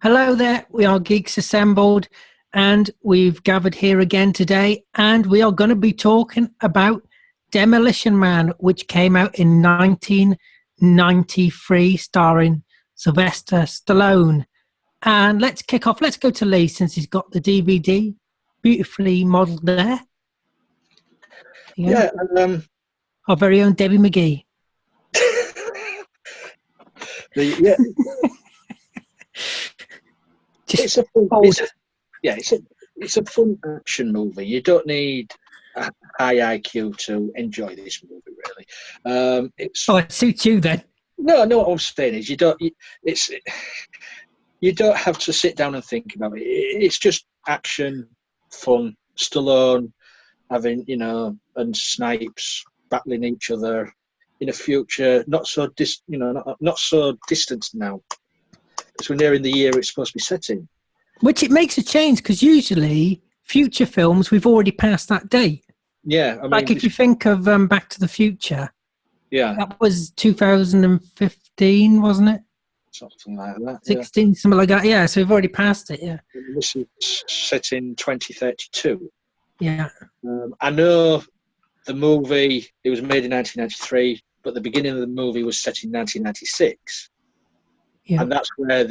Hello there, we are Geeks Assembled, and we've gathered here again today, and we are going to be talking about Demolition Man, which came out in 1993, starring Sylvester Stallone. And let's kick off. Let's go to Lee, since he's got the DVD beautifully modelled there. Yeah. Our very own Debbie McGee. Yeah. It's a fun action movie. You don't need a high IQ to enjoy this movie, really. It suits you then. No, what I'm saying is you don't have to sit down and think about it. It's just action, fun. Stallone having, and Snipes battling each other in a future not so distant now. Because we're nearing the year it's supposed to be set in. Which it makes a change, because usually future films, we've already passed that date. Yeah. I mean, if you think of Back to the Future. Yeah. That was 2015, wasn't it? Something like that. 16, something like that. Yeah, so we've already passed it, yeah. This is set in 2032. Yeah. I know the movie, it was made in 1993, but the beginning of the movie was set in 1996. Yeah. And that's where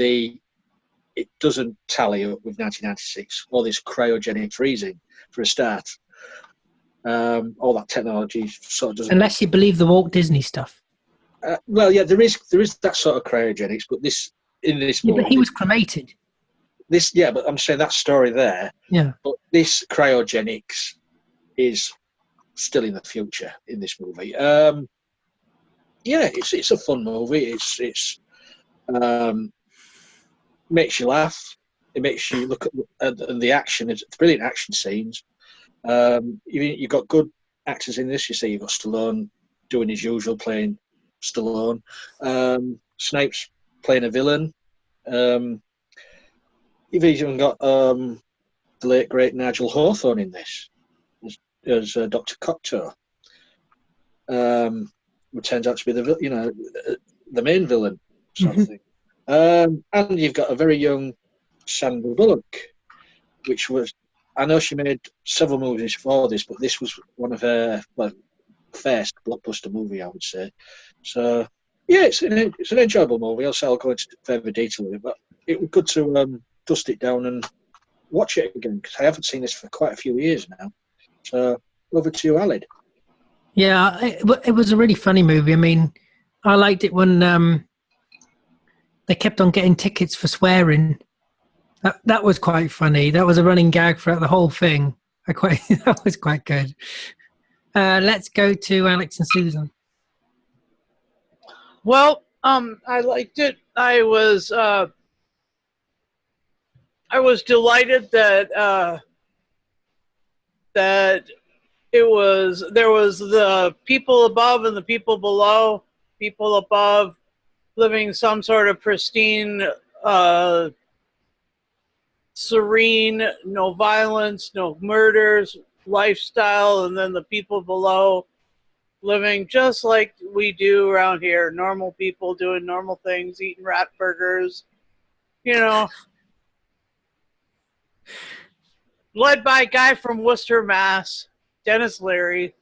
it doesn't tally up with 1996. All this cryogenic freezing, for a start. All that technology sort of doesn't... Unless you believe the Walt Disney stuff. Well, yeah, there is that sort of cryogenics, but in this movie... Yeah, but he was cremated. But I'm saying that story there. Yeah. But this cryogenics is still in the future in this movie. It's a fun movie. It's makes you laugh. It makes you look at the action. It's brilliant action scenes. You've got good actors in this. You see, you've got Stallone doing his usual, playing Stallone. Snipes playing a villain. You've even got the late great Nigel Hawthorne in this as Dr. Cocteau, who turns out to be the main villain sort of thing. And you've got a very young Sandra Bullock, which was, I know she made several movies before this, but this was one of her first blockbuster movie, I would say. So yeah, it's an enjoyable movie. I'll go into further detail with it, but it was good to dust it down and watch it again, because I haven't seen this for quite a few years now. So over to you, Alid. Yeah, it was a really funny movie. I mean, I liked it when they kept on getting tickets for swearing. That was quite funny. That was a running gag throughout the whole thing. That was quite good. Let's go to Alex and Susan. Well, I liked it. I was delighted that there was the people above and the people below. People above living some sort of pristine, serene, no violence, no murders lifestyle, and then the people below living just like we do around here. Normal people doing normal things, eating rat burgers, led by a guy from Worcester, Mass, Dennis Leary.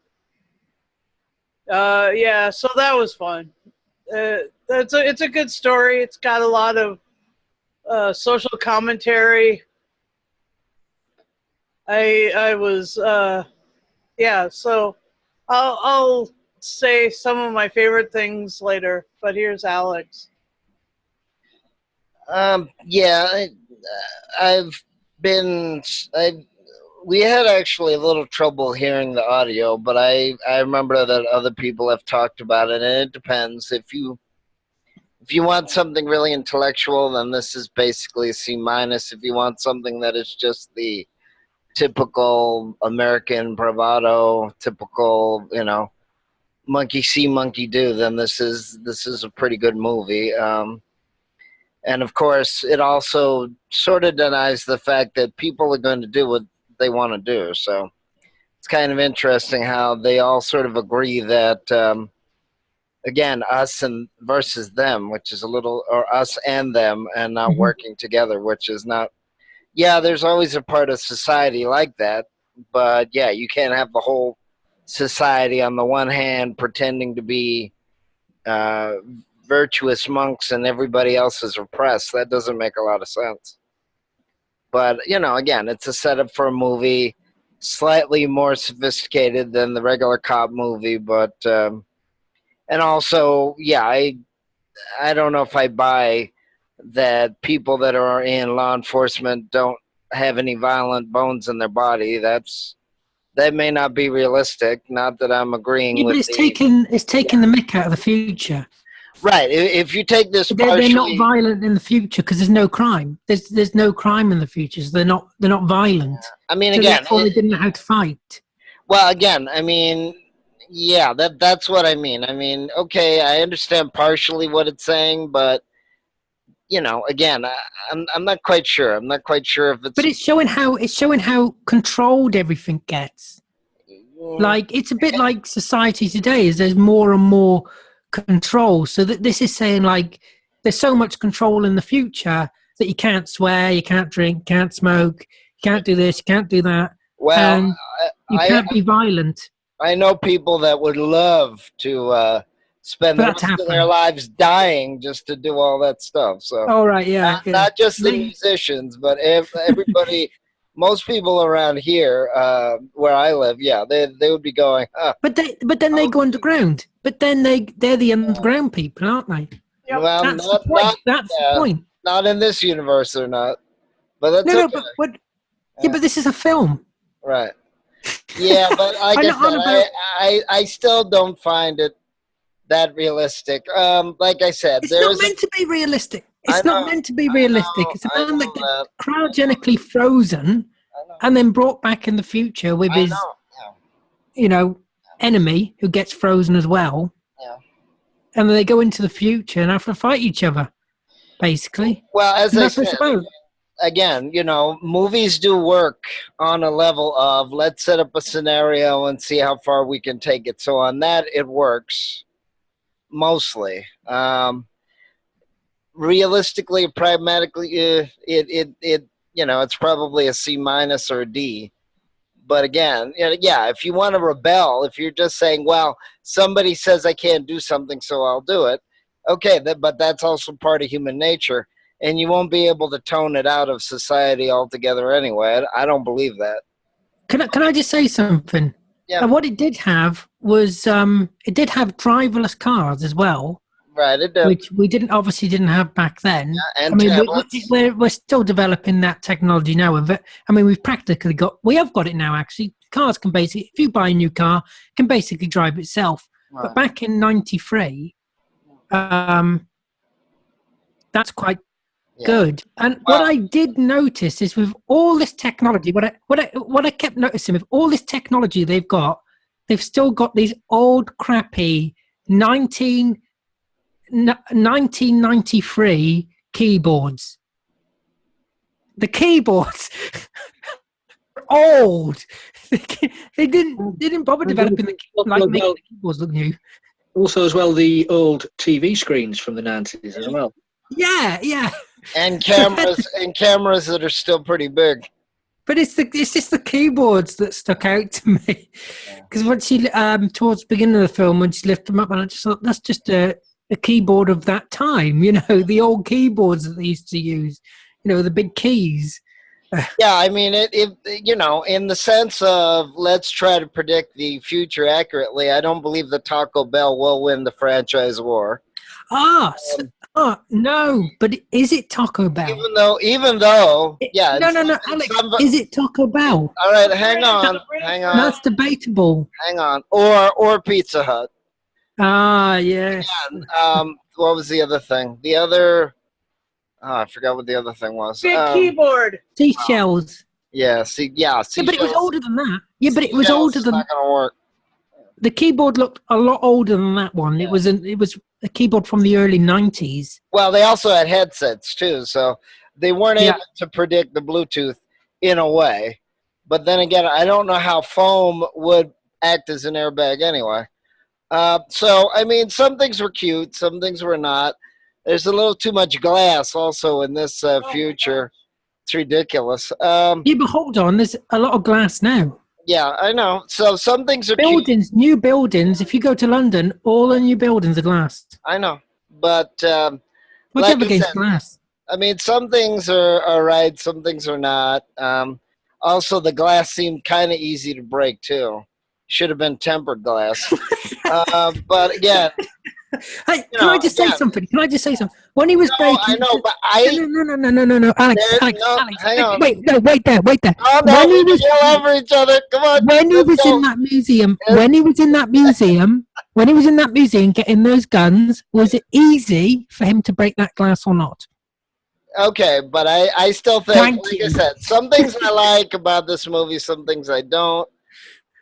So that was fun. It's a good story. It's got a lot of social commentary. So I'll say some of my favorite things later, but here's Alex. We had actually a little trouble hearing the audio, but I remember that other people have talked about it, and it depends. If you want something really intellectual, then this is basically a C-. If you want something that is just the typical American bravado, typical, monkey see, monkey do, then this is a pretty good movie. And of course, it also sort of denies the fact that people are going to do what they want to do. So it's kind of interesting how they all sort of agree that again, us and versus them, which is a little, or us and them, and not working together, which is not. Yeah, there's always a part of society like that, but yeah, you can't have the whole society on the one hand pretending to be uh, virtuous monks and everybody else is oppressed. That doesn't make a lot of sense. But again, it's a setup for a movie, slightly more sophisticated than the regular cop movie, but and also, yeah, I don't know if I buy that people that are in law enforcement don't have any violent bones in their body. That may not be realistic. Not that I'm agreeing Yeah, with but it's taking the mick out of the future. Right. If you take this They're not violent in the future because there's no crime. There's no crime in the future, so they're not violent. I mean, so again, therefore they didn't know how to fight. Well, again, I mean, yeah, that's what I mean. I mean, okay, I understand partially what it's saying, but again, I'm not quite sure. I'm not quite sure if it's. But it's showing how controlled everything gets. Like it's a bit like society today. Is there's more and more control. So that this is saying like there's so much control in the future that you can't swear, you can't drink, can't smoke, you can't do this, you can't do that. Well, and you can't be violent. I know people that would love to spend the rest of their lives dying just to do all that stuff. So, oh right, yeah, not just the musicians, but everybody. Most people around here, where I live, yeah, they would be going. Huh. But then they go underground. But then they're the underground people, aren't they? Yep. Well, that's the point. That's the point. Not in this universe, they're not. But that's no, okay. but but this is a film. Right. Yeah, but I still don't find it that realistic. Like I said, it's not meant to be realistic. It's not meant to be realistic. It's a man that gets cryogenically frozen and then brought back in the future with his, enemy who gets frozen as well. Yeah. And then they go into the future and have to fight each other, basically. Well, as I said, again, movies do work on a level of let's set up a scenario and see how far we can take it. So on that, it works mostly. Realistically, pragmatically, it's probably a C- or a D. But again, yeah, if you want to rebel, if you're just saying, well, somebody says I can't do something, so I'll do it. Okay, but that's also part of human nature. And you won't be able to tone it out of society altogether anyway. I don't believe that. Can I just say something? Yeah. And what it did have was it did have driverless cars as well. Right, it did. Which we obviously didn't have back then. Yeah, and tablets. We're still developing that technology now. We've practically we have got it now. Actually, cars can basically, if you buy a new car, can basically drive itself. Right. But back in '93, that's quite good. And what I did notice is with all this technology, what I kept noticing with all this technology they've still got these old crappy 1993 keyboards. The keyboards old. They didn't bother developing the making the keyboards look new. Also, as well, the old TV screens from the 90s as well. Yeah. And cameras that are still pretty big. But it's just the keyboards that stuck out to me. Because when she towards the beginning of the film, when she lifted them up, and I just thought that's just a keyboard of that time, the old keyboards that they used to use, the big keys. Yeah, I mean, in the sense of let's try to predict the future accurately, I don't believe that Taco Bell will win the franchise war. No, but is it Taco Bell? Even though, yeah. No, Alex, is it Taco Bell? All right, hang on. That's debatable. Hang on, or Pizza Hut. Ah, yes. What was the other thing? I forgot what the other thing was. Big keyboard. Seashells. Yeah, seashells. Yeah, but it was older than that. Yeah, but it was older than. Not gonna work. The keyboard looked a lot older than that one. Yeah. It was a keyboard from the early 90s. Well, they also had headsets too, so they weren't able to predict the Bluetooth in a way. But then again, I don't know how foam would act as an airbag anyway. So, I mean, some things were cute, some things were not. There's a little too much glass also in this future. It's ridiculous. Yeah, but hold on. There's a lot of glass now. Yeah, I know. So some things are cute. Buildings, new buildings. If you go to London, all the new buildings are glass. I know. But What's like up I against said, glass? I mean, some things are right, some things are not. Also, the glass seemed kind of easy to break, too. Should have been tempered glass. But again, Hey, can I just say something? Can I just say something? When he was no, breaking, I know, but no, Alex, hang on. wait there. Oh, no, we can yell over each other. Come on. When he was in that museum, when he was in that museum getting those guns, was it easy for him to break that glass or not? Okay, but I still think, like I said, some things I like about this movie, some things I don't.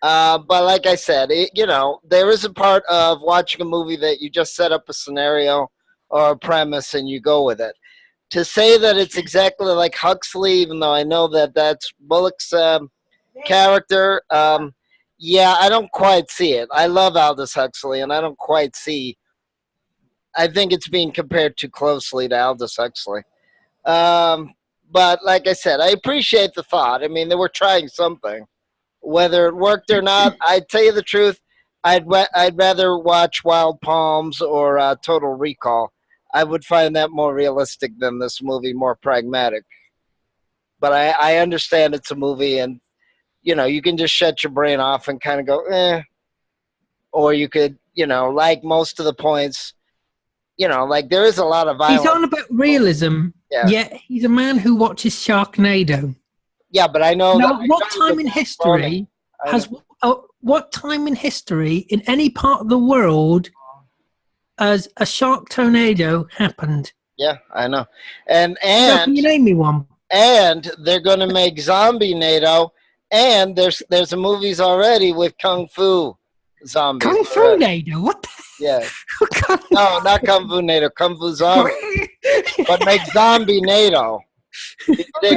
But like I said, there is a part of watching a movie that you just set up a scenario or a premise and you go with it. To say that it's exactly like Huxley, even though I know that that's Bullock's character, yeah, I don't quite see it. I love Aldous Huxley, and I don't quite see. I think it's being compared too closely to Aldous Huxley. But like I said, I appreciate the thought. I mean, they were trying something. Whether it worked or not, I'd tell you the truth. I'd rather watch Wild Palms or Total Recall. I would find that more realistic than this movie, more pragmatic. But I understand it's a movie, and you can just shut your brain off and kind of go, eh. Or you could, like most of the points, like there is a lot of violence. He's on about realism. Yeah, he's a man who watches Sharknado. Yeah, but I know now, what time in history in any part of the world has a shark tornado happened? Yeah, I know. And can you name me one? And they're going to make Zombie NATO, and there's movies already with Kung Fu zombies. Kung Fu NATO? What? Yeah. No, not Kung Fu NATO. Kung Fu zombie. But make Zombie NATO.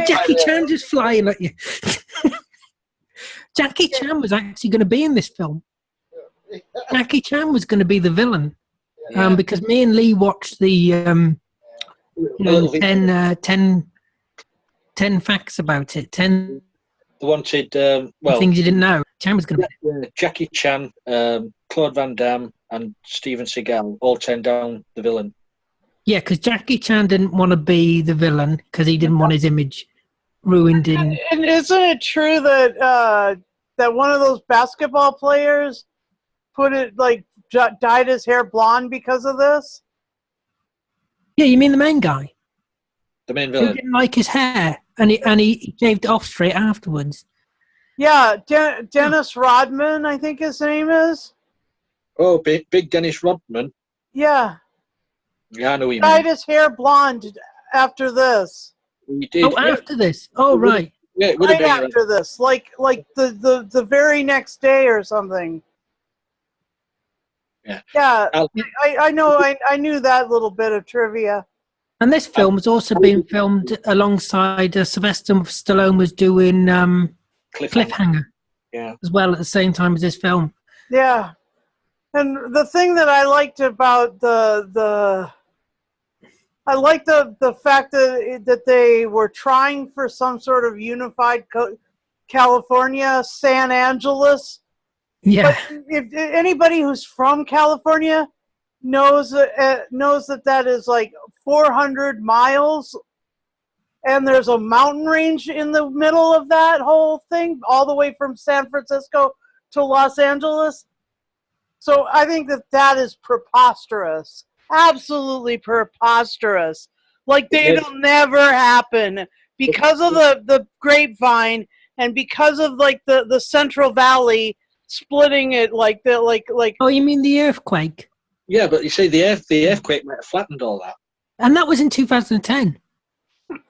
Jackie Chan just flying at you. Jackie Chan was actually going to be in this film. Jackie Chan was going to be the villain. Because me and Lee watched the 10 facts about it. 10 wanted things you didn't know. Chan was going to be Jackie Chan, Claude Van Damme, and Steven Seagal all turned down the villain. Yeah, because Jackie Chan didn't want to be the villain because he didn't want his image ruined. And isn't it true that that one of those basketball players dyed his hair blonde because of this? Yeah, you mean the main guy? The main villain. He didn't like his hair, and he shaved it off straight afterwards. Yeah, Dennis Rodman, I think his name is. Oh, big Dennis Rodman. Yeah. Yeah, I know he dyed his hair blonde after this. He did. Oh, after this. Oh, right. Yeah, it would have right been after this, like the very next day or something. Yeah. Yeah, I know. I knew that little bit of trivia. And this film has also been filmed alongside Sylvester Stallone was doing Cliffhanger. Yeah. As well at the same time as this film. Yeah. And the thing that I liked about I like the fact that they were trying for some sort of unified California, San Angeles. Yeah. But if anybody who's from California knows that is like 400 miles, and there's a mountain range in the middle of that whole thing, all the way from San Francisco to Los Angeles. So I think that is preposterous. Absolutely preposterous. Like it'll never happen because of the grapevine and because of like the Central Valley splitting it like. Oh, you mean the earthquake? Yeah, but you see, the earthquake might have flattened all that. And that was in 2010.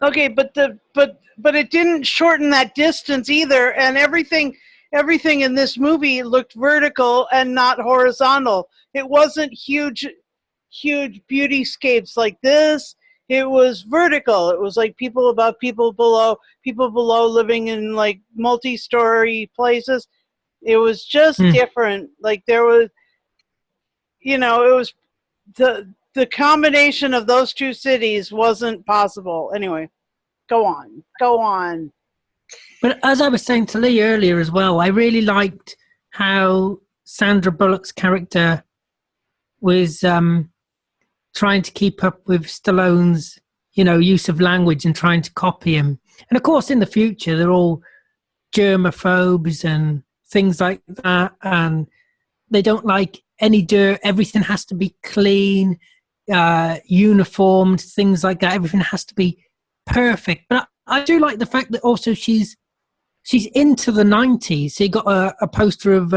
Okay, but it didn't shorten that distance either, and everything in this movie looked vertical and not horizontal. It wasn't huge beautyscapes like this. It was vertical. It was like people above, people below living in like multi-story places. It was just different. Like there was, you know, it was the combination of those two cities wasn't possible. Anyway, go on. But as I was saying to Lee earlier as well, I really liked how Sandra Bullock's character was trying to keep up with Stallone's, you know, use of language and trying to copy him. And of course, in the future, they're all germaphobes and things like that, and they don't like any dirt. Everything has to be clean, uniformed, things like that. Everything has to be perfect. But I do like the fact that also she's into the 90s. So you got a poster of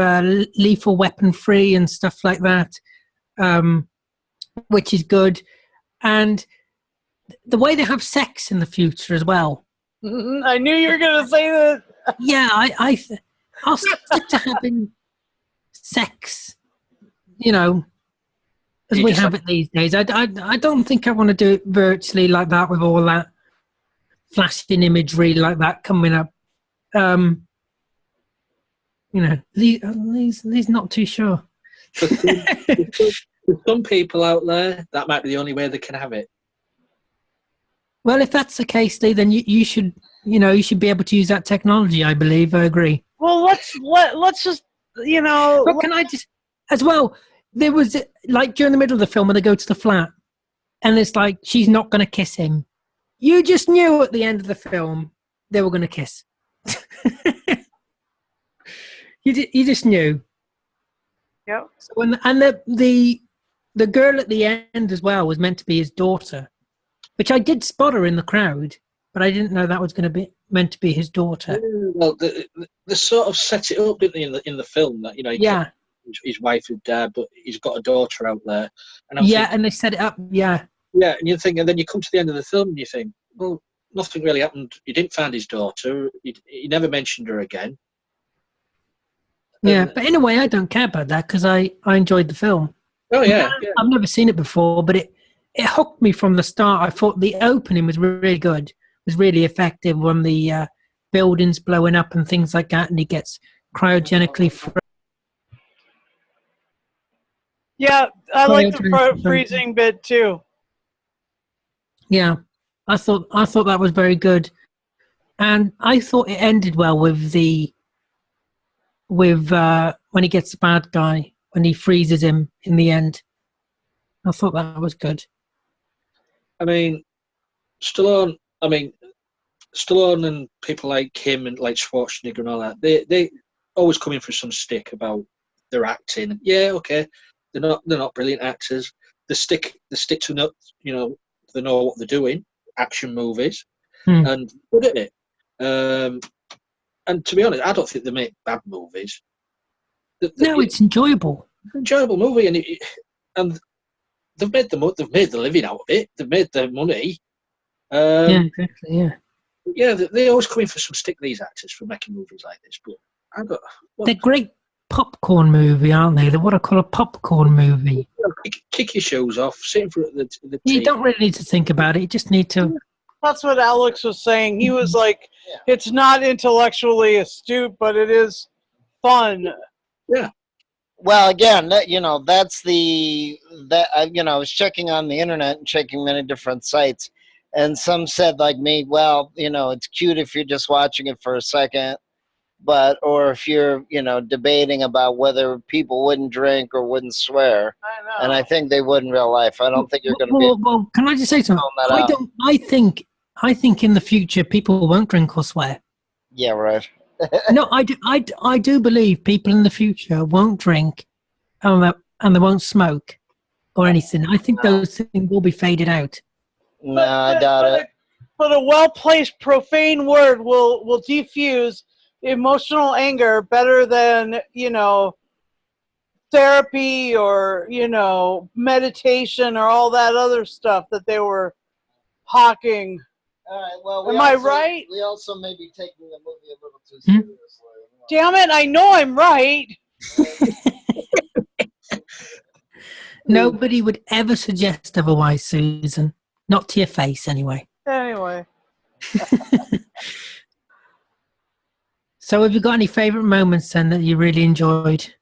Lethal Weapon 3 and stuff like that, which is good. And the way they have sex in the future as well. I knew you were going to say that. Yeah, I'll stick to having sex, you know, as we have it these days. I don't think I want to do it virtually like that with all that flashing imagery like that coming up. You know, Lee's not too sure. For some people out there, that might be the only way they can have it. Well, if that's the case, Lee, then you should be able to use that technology. I believe. I agree. Well, let's just, you know. But can I just, as well? There was like during the middle of the film when they go to the flat, and it's like she's not going to kiss him. You just knew at the end of the film they were going to kiss. You just knew. Yep. So and the girl at the end as well was meant to be his daughter, which I did spot her in the crowd, but I didn't know that was going to be meant to be his daughter. Well, they sort of set it up, didn't they, in the film that, you know, his wife had died, but he's got a daughter out there. And and they set it up. Yeah, and you think, and then you come to the end of the film and you think, well, nothing really happened. He didn't find his daughter. He never mentioned her again. Yeah, but in a way, I don't care about that because I enjoyed the film. Oh yeah, I've never seen it before, but it hooked me from the start. I thought the opening was really good. It was really effective when the buildings blowing up and things like that, and he gets cryogenically frozen. Yeah, I like the freezing bit too. Yeah, I thought that was very good, and I thought it ended well with when he gets the bad guy, when he freezes him in the end. I thought that was good. I mean, Stallone and people like him and like Schwarzenegger and all that, they always come in for some stick about their acting. Yeah, okay, they're not brilliant actors. They stick to not, you know, they know what they're doing. Action movies, and good at it. And to be honest, I don't think they make bad movies. No, it's enjoyable. Enjoyable movie, and they've made the living out of it. They've made their money. Yeah, exactly. Yeah. Yeah, they always come in for some stick, these actors, for making movies like this. But they're great popcorn movie, aren't they? They're what I call a popcorn movie. Kick your shoes off, sit in front of the You don't really need to think about it. You just need to. That's what Alex was saying. He was like, it's not intellectually astute, but it is fun. Yeah. Well, again, you know, I was checking on the internet and checking many different sites, and some said like me, well, you know, it's cute if you're just watching it for a second, or if you're, you know, debating about whether people wouldn't drink or wouldn't swear. I know. And I think they would in real life. I don't think you're going to be. Well, can I just say something? I think in the future people won't drink or swear. Yeah, right. No, I do believe people in the future won't drink, and they won't smoke or anything. I think those things will be faded out. No, I doubt it. But a well-placed profane word will defuse emotional anger better than, you know, therapy or, you know, meditation or all that other stuff that they were hawking. All right, well, Am I right? We also may be taking the movie a little too seriously. Damn it, I know I'm right. Nobody would ever suggest otherwise, Susan. Not to your face, anyway. Anyway. So have you got any favourite moments then that you really enjoyed?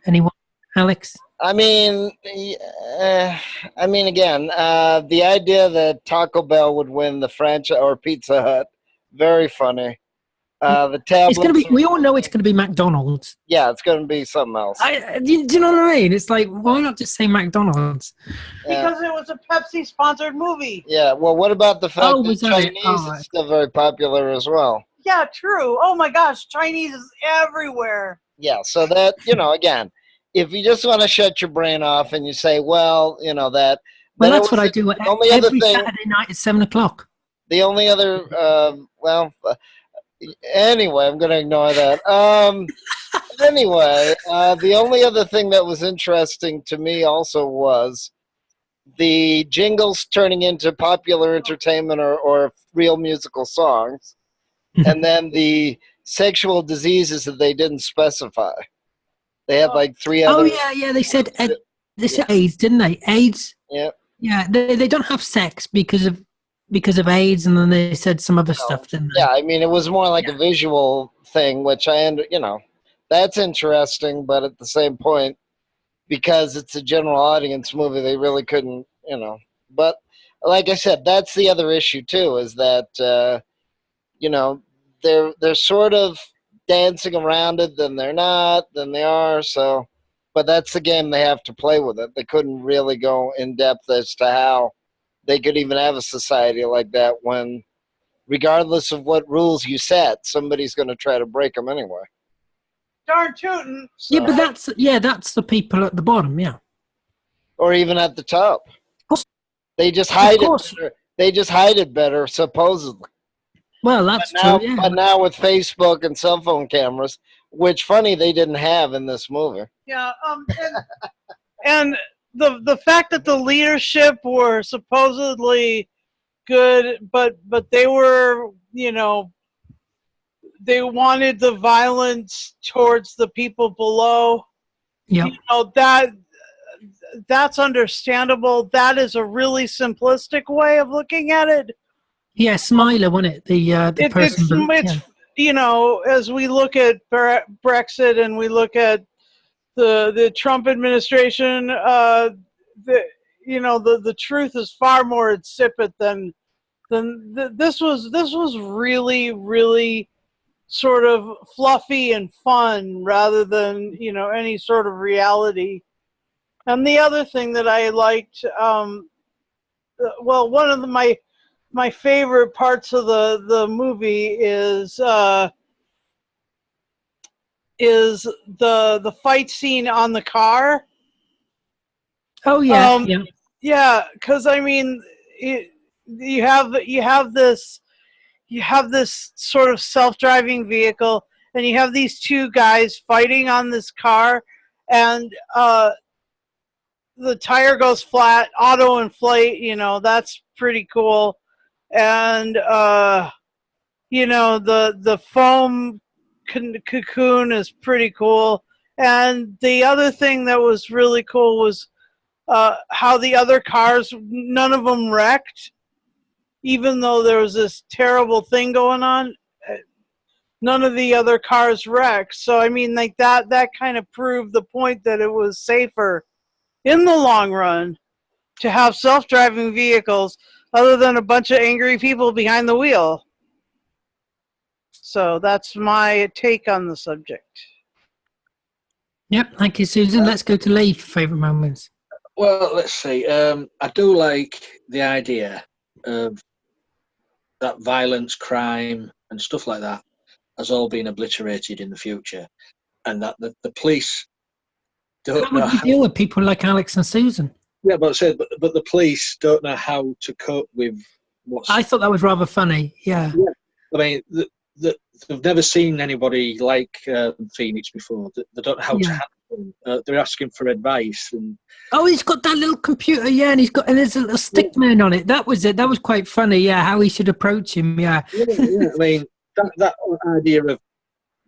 Anyone? Alex? I mean, again, the idea that Taco Bell would win the franchise or Pizza Hut, very funny. The tablets. It's going to be. We all know it's going to be McDonald's. Yeah, it's going to be something else. Do you know what I mean? It's like, why not just say McDonald's? Because it was a Pepsi-sponsored movie. Yeah. Well, what about the fact that Chinese is still very popular as well? Yeah, true. Oh my gosh, Chinese is everywhere. Yeah. So that again, if you just want to shut your brain off and you say, well, that. Well, that's what I do every Saturday night at 7:00. The only other, anyway, I'm going to ignore that. Anyway, the only other thing that was interesting to me also was the jingles turning into popular entertainment or real musical songs, and then the sexual diseases that they didn't specify. They had like 3 other. Oh yeah, they said AIDS, didn't they? AIDS. Yeah. Yeah, they don't have sex because of AIDS, and then they said some other stuff, didn't they? Yeah, I mean, it was more like a visual thing, which that's interesting, but at the same point, because it's a general audience movie, they really couldn't, But like I said, that's the other issue too, is that they're sort of dancing around it, then they're not, then they are. So, but that's the game they have to play with it. They couldn't really go in depth as to how they could even have a society like that when, regardless of what rules you set, somebody's going to try to break them anyway. Darn tootin'. So, yeah, but that's the people at the bottom, yeah. Or even at the top. They just hide it better. They just hide it better, supposedly. Well, that's true, yeah. But now with Facebook and cell phone cameras, which, funny, they didn't have in this movie. Yeah, and the fact that the leadership were supposedly good, but they were, they wanted the violence towards the people below. Yeah. That's understandable. That is a really simplistic way of looking at it. Yeah, Smiler, wasn't it? The person. It's as we look at Brexit and we look at the Trump administration, the truth is far more insipid than this was really, really sort of fluffy and fun rather than any sort of reality. And the other thing that I liked, one of my favorite parts of the movie is the fight scene on the car. Oh yeah, yeah. Because I mean, you have this sort of self-driving vehicle, and you have these two guys fighting on this car, and the tire goes flat, auto inflate. That's pretty cool, and the foam cocoon is pretty cool. And the other thing that was really cool was how the other cars, none of them wrecked, even though there was this terrible thing going on. None of the other cars wrecked. So I mean, like that kind of proved the point that it was safer in the long run to have self-driving vehicles other than a bunch of angry people behind the wheel. So that's my take on the subject. Yep, thank you, Susan. Let's go to Lee for favourite moments. Well, let's see. I do like the idea of that violence, crime, and stuff like that has all been obliterated in the future, and that the police don't how would know you deal with people like Alex and Susan? Yeah, but the police don't know how to cope with what's. I thought that was rather funny. Yeah. I mean, they've never seen anybody like Phoenix before. They don't know how to handle them. They're asking for advice. And he's got that little computer, and there's a little stick man on it. That was it. That was quite funny. Yeah, how he should approach him. Yeah. I mean, that idea of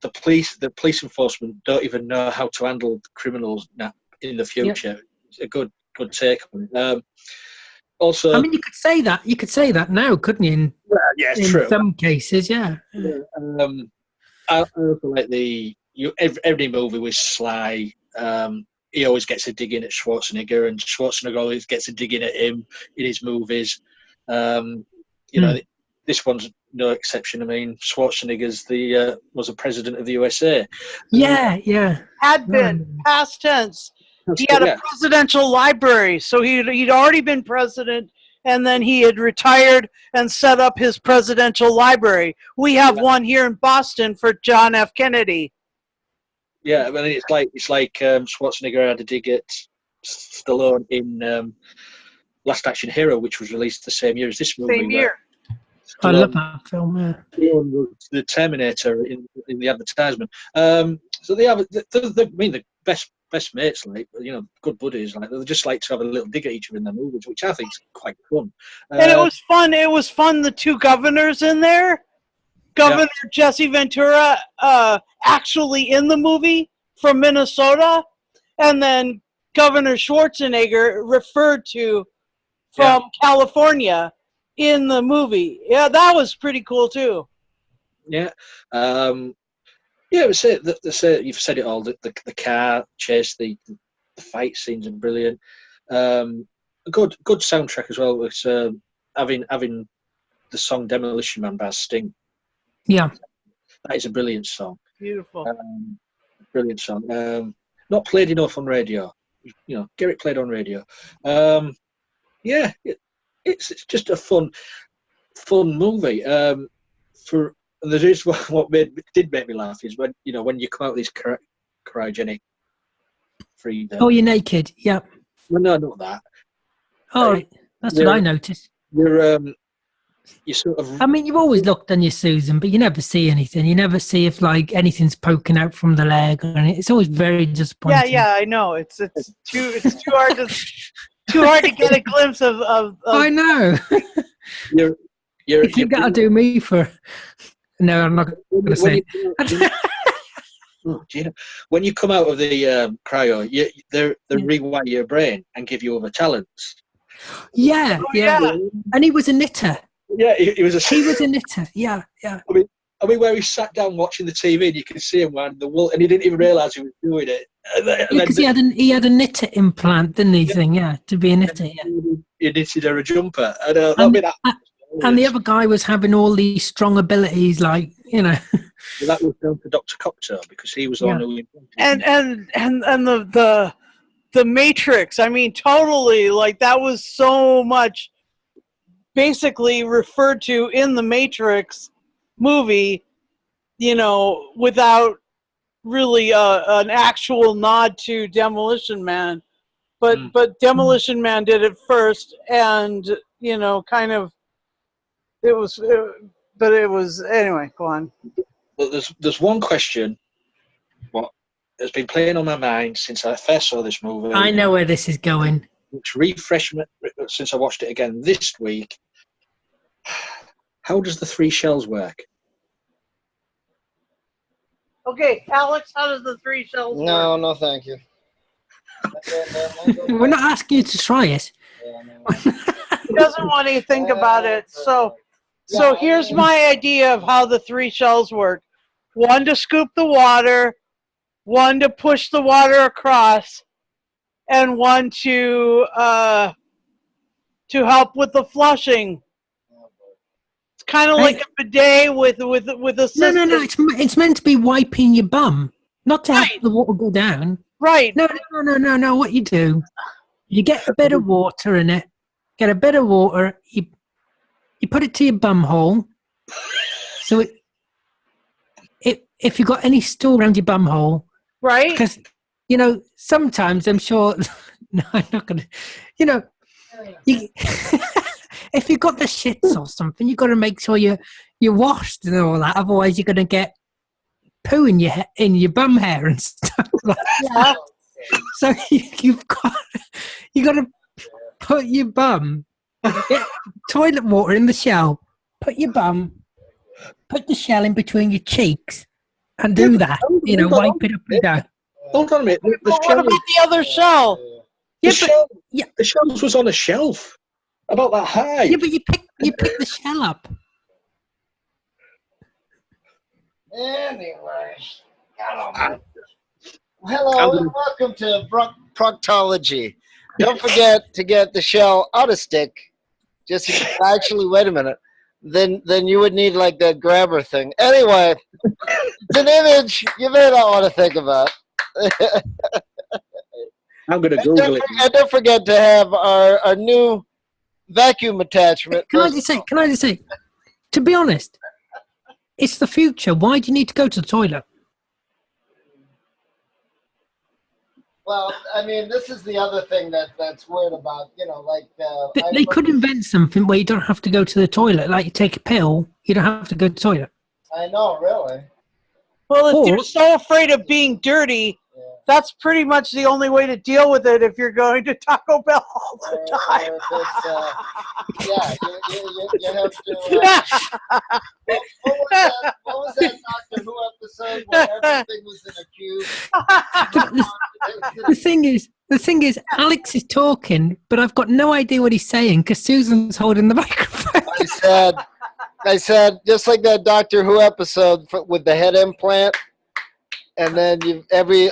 the police enforcement don't even know how to handle criminals in the future. It's a good take on it. Also, I mean, you could say that now, couldn't you? In true. Some cases, yeah. I also like every movie with Sly. he always gets a dig in at Schwarzenegger, and Schwarzenegger always gets a dig in at him in his movies. You know, this one's no exception. I mean, Schwarzenegger's was a president of the USA. Yeah. Had been past tense. He had a presidential library, so he'd already been president, and then he had retired and set up his presidential library. We have one here in Boston for John F. Kennedy. Yeah, I mean, it's like Schwarzenegger had a dig at Stallone in Last Action Hero, which was released the same year as this movie. Same year. I love that film. Yeah. Stallone was the Terminator in the advertisement. So they have, the best mates, like, you know, good buddies. Like, they just like to have a little dig at each other in their movies, which I think is quite fun. And it was fun. It was fun. The two governors in there. Governor Jesse Ventura, actually in the movie from Minnesota, and then Governor Schwarzenegger referred to from California in the movie. Yeah, that was pretty cool too. Yeah, you've said it all. The car chase, the fight scenes are brilliant. Good soundtrack as well. It's having the song "Demolition Man" by Sting. Yeah, that is a brilliant song. Beautiful, brilliant song. Not played enough on radio. You know, get it played on radio. It's just a fun movie. There is what did make me laugh is when you come out of these cryogenic freedom. Oh, you're naked. Yeah. Well, no, not that. Oh, right. That's what I noticed. You sort of. I mean, you've always looked on your Susan, but you never see anything. You never see if like anything's poking out from the leg, and it's always very disappointing. Yeah, I know. It's too hard to get a glimpse of I know. You gotta do me for. No, I'm not going to say. When you come out of the cryo, they rewire your brain and give you other talents. Yeah. And he was a knitter. Yeah, he was a knitter. Yeah. I mean, where he sat down watching the TV, and you can see him wearing the wool, and he didn't even realise he was doing it. Because he had a knitter implant, didn't he? To be a knitter. Yeah. He knitted her a jumper, and the other guy was having all these strong abilities, like, you know. Well, that was down to Dr. Cocteau, because he was the one who and the Matrix. I mean, totally, like, that was so much basically referred to in the Matrix movie, you know, without really an actual nod to Demolition Man. But Demolition Man did it first, and, you know, kind of. It was anyway. Go on. Well, there's one question, what has been playing on my mind since I first saw this movie. I know where this is going. Which refreshment since I watched it again this week. How does the 3 shells work? Okay, Alex, how does the 3 shells work? No, thank you. We're not asking you to try it. He doesn't want to think about it, so here's my idea of how the 3 shells work. 1 to scoop the water, 1 to push the water across, and 1 to help with the flushing. It's kind of like a bidet with a system. No. It's meant to be wiping your bum, not to have the water go down. Right. No. What you do, you get a bit of water in it. Get a bit of water. You put it to your bum hole. So if you've got any stool around your bum hole, right? Because, you know, sometimes I'm sure. No, I'm not gonna. You know, if you've got the shits or something, you've got to make sure you're washed and all that. Otherwise, you're gonna get poo in your bum hair and stuff like that. So you've got to put your bum. Get toilet water in the shell. Put your bum. Put the shell in between your cheeks, and do that. You know, wipe it up and down. Hold on a minute. What about the other shell? The shells was on a shelf, about that high. Yeah, but you pick the shell up. Anyway, Hello and welcome to proctology. Don't forget to get the shell out of stick. Just actually, wait a minute. Then you would need like that grabber thing. Anyway, it's an image you may not want to think about. I'm going to Google it. And don't forget to have our new vacuum attachment. Can I just say, to be honest, it's the future. Why do you need to go to the toilet? Well, I mean, this is the other thing that's weird about, like... They could invent something where you don't have to go to the toilet. Like you take a pill, you don't have to go to the toilet. I know, really. Well, if you're so afraid of being dirty, that's pretty much the only way to deal with it if you're going to Taco Bell all the time. You have to... what was that Doctor Who episode where everything was in a cube? The thing is, Alex is talking, but I've got no idea what he's saying because Susan's holding the microphone. I said, just like that Doctor Who episode with the head implant, and then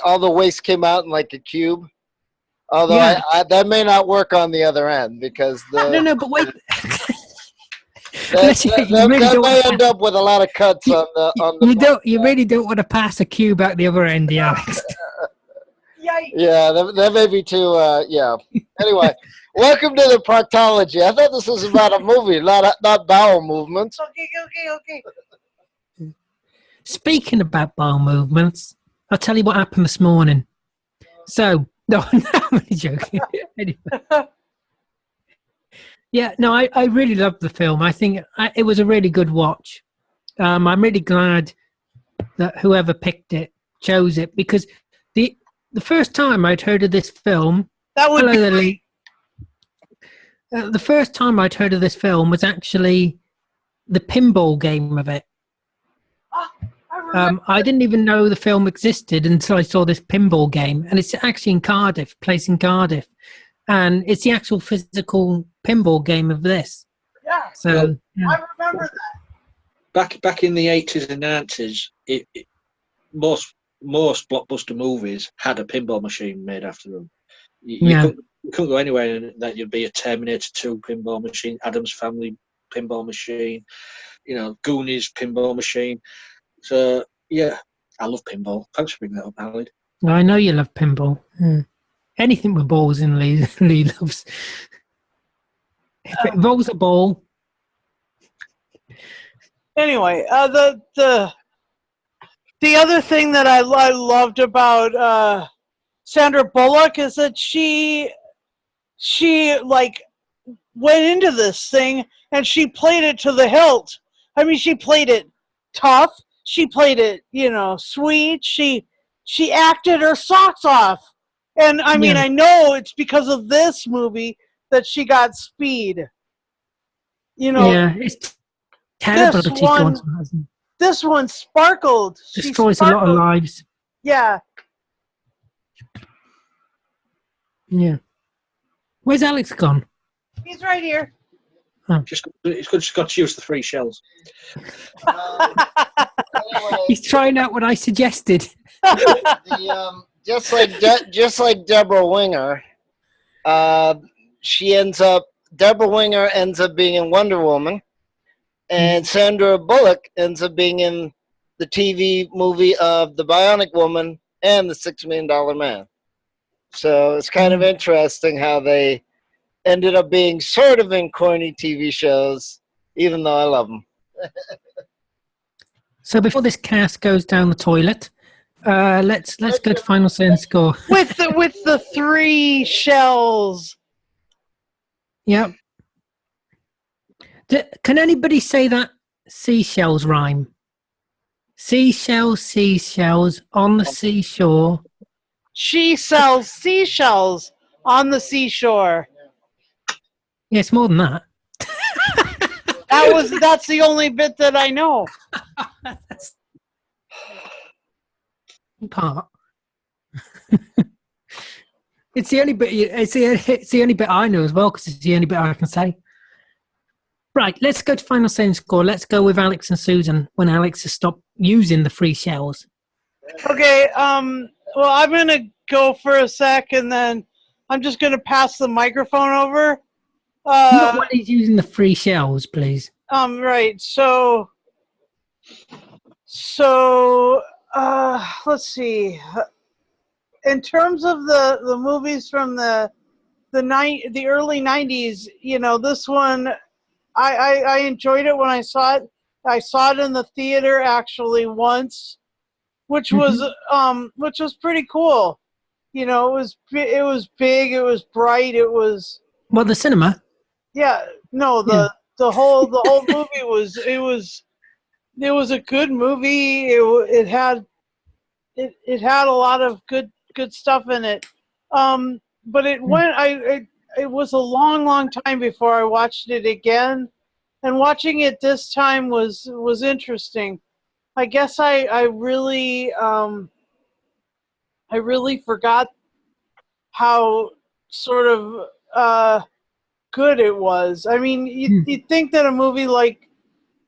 all the waste came out in like a cube. Although that may not work on the other end because no, but wait. that may end up with a lot of cuts on the. You really don't want to pass a cube out the other end, Alex. Yeah, that may be too. Yeah. Anyway, welcome to the proctology. I thought this was about a movie, not bowel movements. Okay. Speaking about bowel movements, I'll tell you what happened this morning. So, no, I'm only joking. Anyway. Yeah, no, I really loved the film. I think it was a really good watch. I'm really glad that whoever picked it chose it because the first time I'd heard of this film, the first time I'd heard of this film was actually the pinball game of it. I didn't even know the film existed until I saw this pinball game, and it's actually in Cardiff, placed in Cardiff, and it's the actual physical pinball game of this. Yeah. So I remember that. Back in the 80s and 90s, most blockbuster movies had a pinball machine made after them. You couldn't go anywhere and that you'd be a Terminator 2 pinball machine, Addams Family pinball machine, Goonies pinball machine. So, yeah, I love pinball. Thanks for bringing that up, Alid. I know you love pinball. Anything with balls in Lee loves. If it involves a ball. Anyway, the other thing that I loved about Sandra Bullock is that she like went into this thing and she played it to the hilt. I mean, she played it tough. She played it, sweet. She acted her socks off. And I mean, I know it's because of this movie that she got Speed. Yeah, it's terrible that she's gone to Hasn't. This one sparkled. Destroys a lot of lives. Yeah. Yeah. Where's Alex gone? He's right here. Oh. It's just got to use the 3 shells. He's trying out what I suggested. Just like Deborah Winger, Deborah Winger ends up being in Wonder Woman, and Sandra Bullock ends up being in the TV movie of The Bionic Woman and The $6 Million Man. So it's kind of interesting how they ended up being sort of in corny TV shows, even though I love them. So before this cast goes down the toilet, let's go to final say and score. With the 3 shells. Yep. Can anybody say that seashells rhyme? Seashells on the seashore. She sells seashells on the seashore. Yeah, it's more than that. That's the only bit that I know. That's part. It's the only bit. It's the only bit I know as well because it's the only bit I can say. Right, let's go to final say and score. Let's go with Alex and Susan when Alex has stopped using the 3 shells. Okay. Well, I'm gonna go for a sec, and then I'm just gonna pass the microphone over. Not when he's using the free shells, please. Right. Let's see. In terms of the movies from the early '90s, you know, this one I enjoyed it when I saw it. I saw it in the theater actually once, which was pretty cool. You know, it was big, it was bright, it was Well, the cinema. yeah. No, the whole movie was a good movie. It had a lot of good stuff in it. But it went. It was a long time before I watched it again, and watching it this time was interesting. I guess I really forgot how sort of good it was. I mean, you'd think that a movie like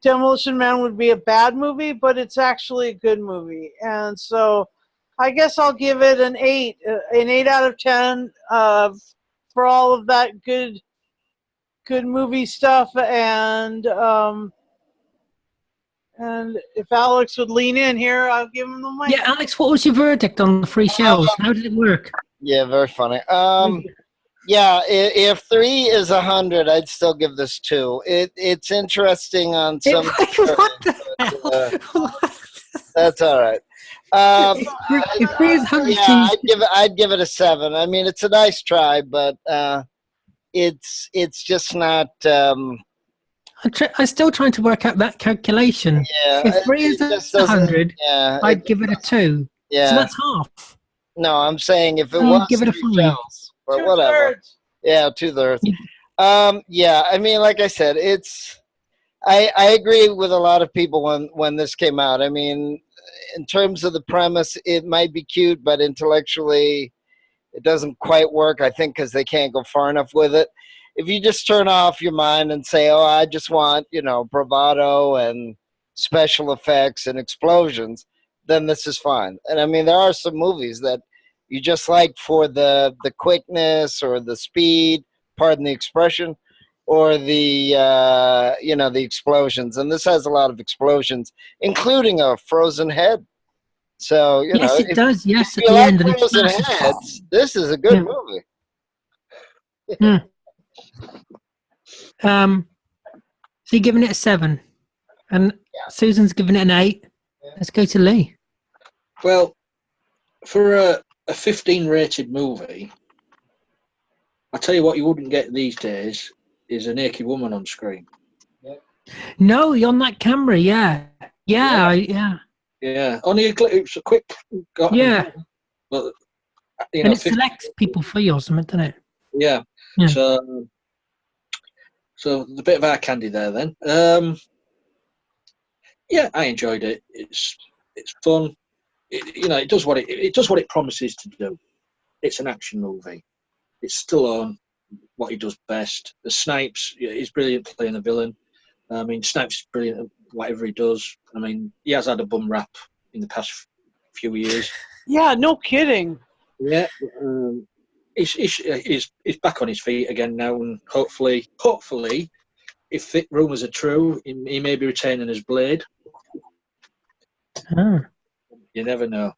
Demolition Man would be a bad movie, but it's actually a good movie. And so I guess I'll give it an 8 out of 10 for all of that good movie stuff. And if Alex would lean in here, I'll give him the mic. Yeah, Alex, what was your verdict on the free shells? How did it work? Yeah, very funny. Yeah, if 3 is 100, I'd still give this 2. It's interesting on some. What the hell? That's all right. If 3 is 100, yeah, I'd give it a 7. I mean, it's a nice try, but it's just not. I'm still trying to work out that calculation. Yeah, if 3 is 100, yeah, I'd give it a 2. Yeah, so that's half. No, I'm saying if it was give it a 3 shells, but whatever. 2/3. Yeah, 2/3. Yeah, I mean, like I said, I agree with a lot of people when this came out. I mean, in terms of the premise, it might be cute, but intellectually, it doesn't quite work, I think, because they can't go far enough with it. If you just turn off your mind and say, oh, I just want, bravado and special effects and explosions, then this is fine. And I mean, there are some movies that you just like for the quickness or the speed, pardon the expression, or the the explosions. And this has a lot of explosions, including a frozen head. So yes, it does. Yes, if you like frozen heads, this is a good movie. So you're giving it a 7, and Susan's giving it an 8. Let's go to Lee. Well, for a 15 rated movie, I tell you what, you wouldn't get these days is a naked woman on screen. No, on that camera, yeah. Only it's a quick. Yeah, but and it selects people for you or something, doesn't it? Yeah. So the bit of eye candy there then. Yeah, I enjoyed it. It's fun. It does what it promises to do. It's an action movie. It's still on what he does best. The Snipes, he's brilliant playing the villain. I mean, Snipes is brilliant at whatever he does. I mean, he has had a bum rap in the past few years. Yeah, no kidding. Yeah, he's back on his feet again now, and hopefully, if rumours are true, he may be retaining his blade. You never know.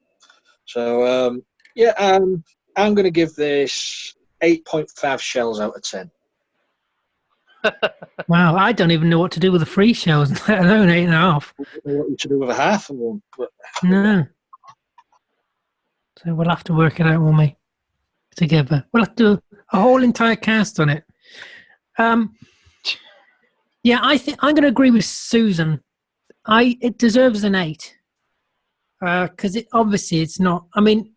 So I'm going to give this 8.5 shells out of 10. Wow, I don't even know what to do with the free shells, let alone 8.5. I don't know what to do with a half of one. But... No. So we'll have to work it out, won't we? Together. We'll have to do a whole entire cast on it. Yeah, I think I'm going to agree with Susan. It deserves an 8. Because it's not. I mean,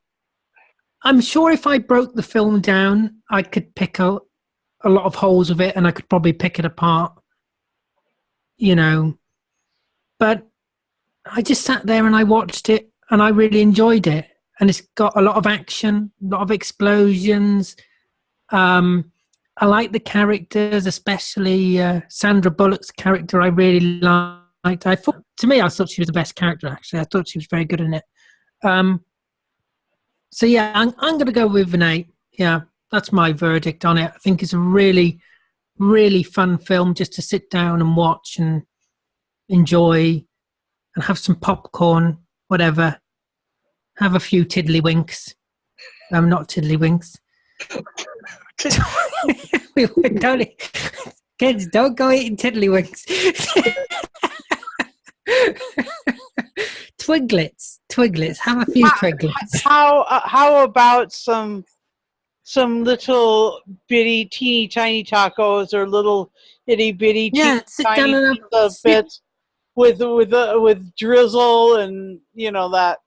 I'm sure if I broke the film down, I could pick a lot of holes of it, and I could probably pick it apart. But I just sat there and I watched it, and I really enjoyed it. And it's got a lot of action, a lot of explosions. I like the characters, especially Sandra Bullock's character. I really liked. I thought she was the best character. Actually, I thought she was very good in it. So yeah, I'm going to go with an 8. Yeah, that's my verdict on it. I think it's a really, really fun film just to sit down and watch and enjoy and have some popcorn, whatever. Have a few tiddlywinks. Not tiddlywinks. Kids, don't go eating tiddlywinks. Twiglets. Have a few twiglets. How about some little bitty teeny tiny tacos or little itty bitty teeny tiny pizza bits with drizzle and that.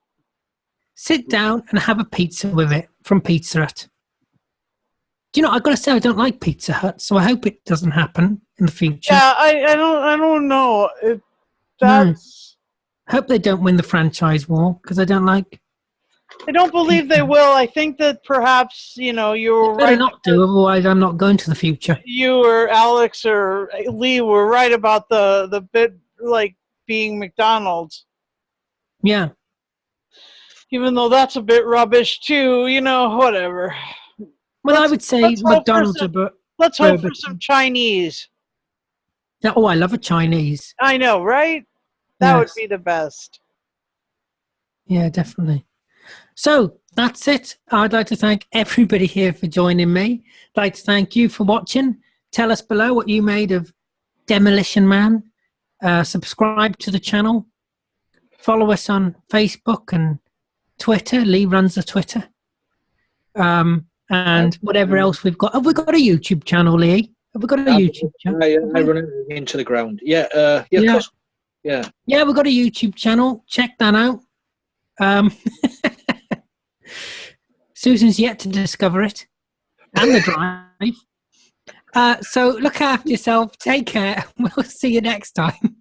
Sit down and have a pizza with it from Pizza Hut. Do you know, I've got to say I don't like Pizza Hut, so I hope it doesn't happen in the future. Yeah, I don't know. That's. I hope they don't win the franchise war because I don't like. I don't believe they will. I think that perhaps you were right. Not do, otherwise I'm not going to the future. You or Alex or Lee were right about the bit like being McDonald's. Yeah. Even though that's a bit rubbish too, whatever. Well, I would say McDonald's. Let's hope for some Chinese. Yeah, oh, I love a Chinese. I know, right? That would be the best. Yeah, definitely. So that's it. I'd like to thank everybody here for joining me. I'd like to thank you for watching. Tell us below what you made of Demolition Man. Subscribe to the channel. Follow us on Facebook and Twitter. Lee runs the Twitter. And whatever else we've got. Have we got a YouTube channel, Lee? Have we got a YouTube channel? I run it into the ground. Yeah, of course. Yeah. Yeah, we've got a YouTube channel. Check that out. Susan's yet to discover it. And the drive. So look after yourself. Take care. We'll see you next time.